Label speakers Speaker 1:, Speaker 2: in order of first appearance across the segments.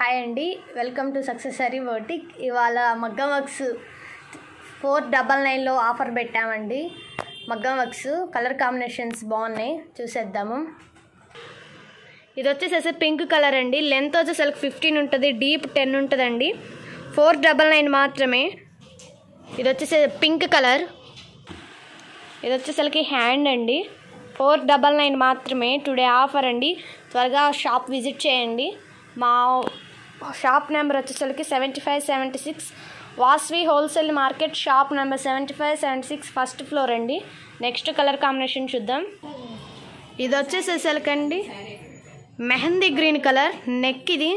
Speaker 1: Hi అండి, welcome to సక్సెసరీ boutique. ఇవాళ మగ్గం వర్క్స్ 499లో ఆఫర్ పెట్టామండి. మగ్గం వర్క్స్ కలర్ కాంబినేషన్స్ బాగున్నాయి, చూసేద్దాము. ఇది వచ్చేసేసి పింక్ కలర్ అండి. లెంత్ వచ్చేసరికి 15 ఉంటుంది, డీప్ 10 ఉంటుందండి. 499 మాత్రమే. ఇది వచ్చేసి పింక్ కలర్. ఇది వచ్చేసరికి హ్యాండ్ అండి. 499 మాత్రమే. టుడే ఆఫర్ అండి. త్వరగా షాప్ విజిట్ చేయండి. మా షాప్ నెంబర్ వచ్చేసరికి 7576 Vasvi wholesale market, shop number 7576, first floor అండి. నెక్స్ట్ కలర్ కాంబినేషన్ చూద్దాం. ఇది వచ్చేసేసరికి అండి మెహందీ గ్రీన్ కలర్. నెక్ ఇది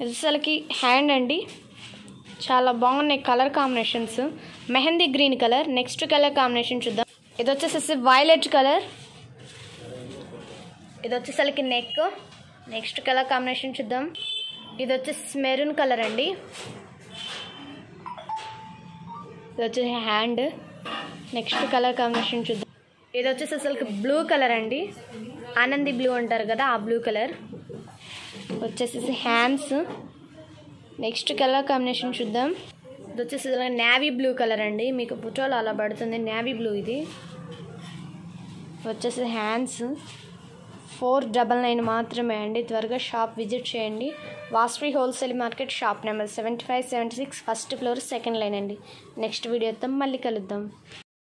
Speaker 1: వచ్చేసరికి హ్యాండ్ అండి. చాలా బాగున్నాయి colour combinations. Mehndi green colour. Next colour combination చూద్దాం. ఇది వచ్చేసేసి వైలెట్ కలర్. ఇది వచ్చేసరికి నెక్. నెక్స్ట్ కలర్ కాంబినేషన్ చూద్దాం. ఇది వచ్చేసి మెరూన్ కలర్ అండి. ఇది వచ్చేసి హ్యాండ్. నెక్స్ట్ కలర్ కాంబినేషన్ చూద్దాం. ఇది వచ్చేసి అసలు బ్లూ కలర్ అండి. ఆనంది బ్లూ అంటారు కదా, ఆ బ్లూ కలర్. వచ్చేసి హ్యాండ్స్. నెక్స్ట్ కలర్ కాంబినేషన్ చూద్దాం. ఇది వచ్చేసి నేవీ బ్లూ కలర్ అండి. మీకు ఫోటోలో అలా పడుతుంది, నేవీ బ్లూ ఇది. వచ్చేసి హ్యాండ్స్. 499 మాత్రమే అండి. త్వరగా షాప్ విజిట్ చేయండి. Vasvi wholesale market, shop number 7576, first floor, second line అండి. నెక్స్ట్ వీడియోతో మళ్ళీ కలుద్దాం.